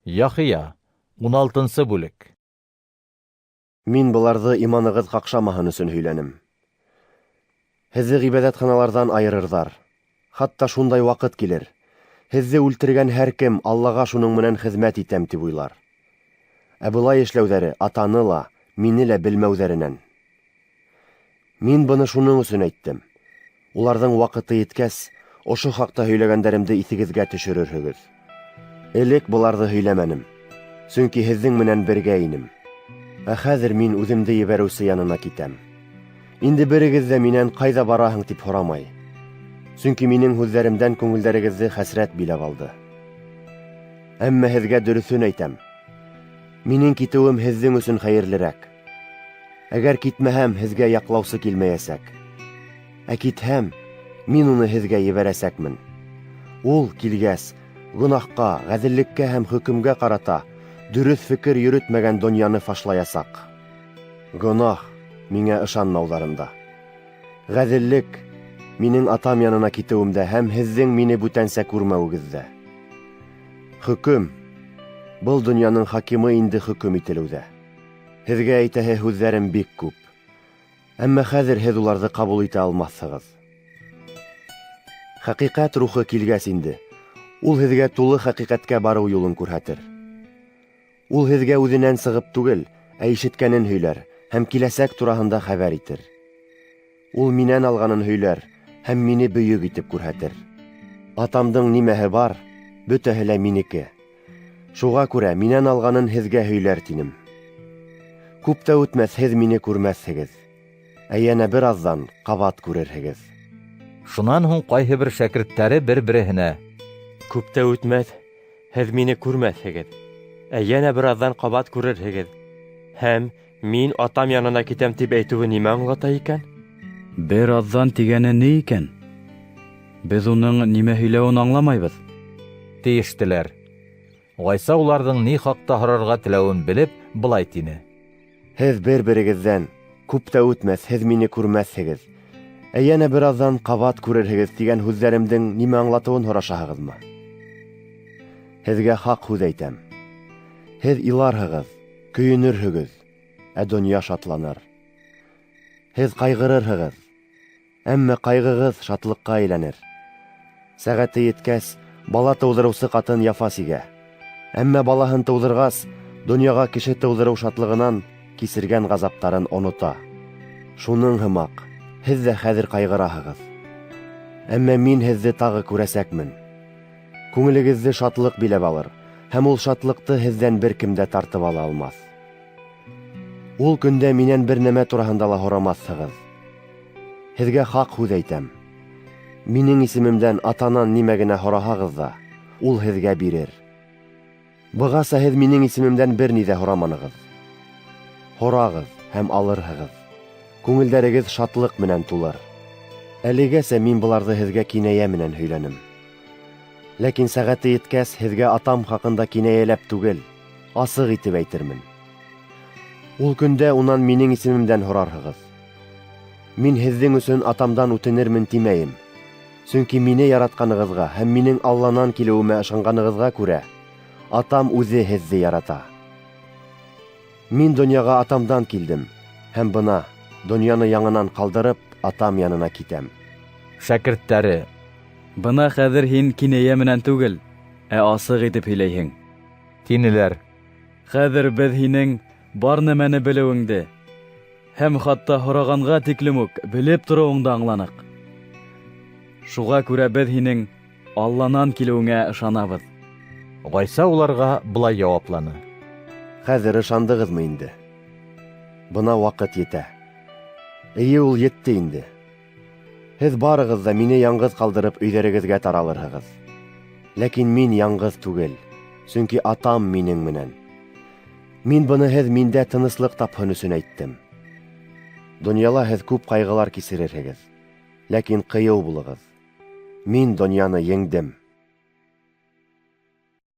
Яхия, 16-нчы бүлек. Мин быларҙы иманығыҙ ҡаҡшамаһын өсөн һөйләнем. Һеҙҙе ғибәҙәтханаларҙан айырырҙар. Хатта шундай ваҡыт килер. Һеҙҙе үлтергән һәр кем Аллаға шуның менән хеҙмәт итәм тип уйлар. Ә былай эшләүҙәре атаны ла, мине лә белмәүҙәренән. Мин быны шуның өсөн әйттем. Уларҙың ваҡыты еткәс, ошо хаҡта һөйләгәндәремде иҫегеҙгә төшөрөрһөгөҙ. Элек быларҙы һөйләмәнем, сөнки һеҙҙең менән бергә инем. Ә хәҙер мин үҙемде ебәреүсе янына китәм. Инде берегеҙ ҙә минән ҡайҙа бараһың тип һорамай. Сөнки минең һүҙҙәремдән күңелдәрегеҙҙе хәсрәт биләп алды. Әммә һеҙгә дөрөҫөн әйтәм. Минең китеүем һеҙҙең өсөн хәйерлерәк. Әгәр китмәһәм, һеҙгә яҡлаусы килмәйәсәк. Ә китһәм, мин уны һеҙгә ебәрәсәкмен. Ул, килгәс, гонаһҡа, ғәҙеллеккә һәм хөкөмгә ҡарата дөрөҫ фекер йөрөтмәгән донъяны фашлаясаҡ. Гонаһ миңә ышанмауҙарында. Ғәҙеллек минең атам янына китеүемдә һәм һеҙҙең мине бүтәнсә күрмәүегеҙҙә. Хөкөм, был донъяның хакимы инде хөкөм ителеүҙә. Һеҙгә әйтәһе һүҙҙәрем бик күп. Әммә хәҙер һеҙ уларҙы ҡабул итә алмаҫһығыҙ. Хәҡиҡәт рухы килгәс инде, ул һеҙгә тулы хәҡиҡәткә барыу юлын күрһәтер. Ул һеҙгә үҙенән сығып түгел, ә ишеткәнен һөйләр һәм киләсәк тураһында хәбәр итер. Ул минән алғанын һөйләр һәм мине бөйөк итеп күрһәтер. Атамдың нимәһе бар, бөтәһе лә минеке. Шуға күрә минән алғанын һеҙгә һөйләр тинем. Күп тә үтмәҫ, һеҙ мине күрмәҫһегеҙ. Ә йәнә бер аҙҙан ҡабат күрерһегеҙ. Шунан һуң ҡайһы бер шәкерттәре бер-береһенә: Күп тә үтмәҫ, һеҙ мине күрмәҫһегеҙ. Ә йәнә бер аҙҙан ҡабат күрерһегеҙ. Һәм мин атам янына китәм тип әйтеүе нимә аңлата икән? Бер аҙҙан тигәне ни икән? Беҙ уның нимә һөйләүен аңламайбыҙ. тейештеләр. Ғайса уларҙың ни хаҡта һорарға теләүен белеп, былай тине: Һеҙ бер-берегеҙҙән, күп тә үтмәҫ, һеҙ мине күрмәҫһегеҙ. Ә йәнә бер аҙҙан ҡабат күрерһегеҙ тигән һүҙҙәремдең нимә аңлатыуын һорашаһығыҙмы? Һеҙгә хаҡ һүҙ әйтәм. Һеҙ иларһығыҙ, көйөнөрһөгөҙ, ә донъя шатланыр. Һеҙ ҡайғырырһығыҙ, әммә ҡайғығыҙ шатлыҡҡа әйләнер. Сәғәте еткәс, бала тыуҙырыусы ҡатын яфа сигә. Әммә балаһын тыуҙырғас, донъяға кеше тыуҙырыу шатлығынан кисергән ғазаптарын онота. Шуның һымаҡ, һеҙ ҙә хәҙер ҡайғыраһығыҙ. Әммә мин һеҙҙе тағы күрәсәкмен. Күңелегеҙҙе шатлыҡ биләп алыр, һәм ул шатлыҡты һеҙҙән бер кем дә тартып ала алмаҫ. Ул көндә минән бер нәмә тураһында ла һорамаҫһығыҙ. Һеҙгә хаҡ һүҙ әйтәм. Минең исемемдән атанан нимә генә һораһағыҙ ҙа, ул һеҙгә бирер. Бығаса һеҙ минең исемемдән бер ни ҙә һораманығыҙ. Һорағыҙ һәм алырһығыҙ. Күңелдәрегеҙ шатлыҡ менән тулыр. Әлегәсә мин быларҙы һеҙгә кинәйә менән һөйләнем. Ләкин сәғәте еткәс, һеҙгә атам хаҡында кинәйәләп түгел, асыҡ итеп әйтермен. Ул көндә унан минең исемемдән һорарһығыҙ. Мин һеҙҙең өсөн атамдан үтенермен тимәйем. Сөнки мине яратҡанығыҙға һәм минең Алланан килеүемә ышанғанығыҙға күрә, атам үҙе һеҙҙе ярата. Мин донъяға атамдан килдем, һәм бына, донъяны яңынан ҡалдырып, атам янына китәм. Шәкерттәре: Бына хәҙер һин кинәйә менән түгел, ә асыҡ итеп һөйләйһең. тинеләр. Хәҙер беҙ һинең бар нәмәне белеүеңде һәм хатта һорағанға тиклем үк белеп тороуыңды аңланыҡ. Шуға күрә беҙ һинең Алланан килеүеңә ышанабыҙ. Ғайса уларға былай яуапланы: Хәҙер ышандығыҙмы инде? Бына ваҡыт етә. Эйе, ул етте инде. Һеҙ барығыҙ ҙа мине яңғыҙ ҡалдырып өйҙәрегеҙгә таралырһығыҙ. Ләкин мин яңғыҙ түгел, сөнки атам минең менән. Мин быны һеҙ миндә тыныслыҡ тапһын өсөн әйттем. Донъяла һеҙ күп ҡайғылар кисерерһегеҙ. Ләкин ҡыйыу булығыҙ. Мин донъяны еңдем.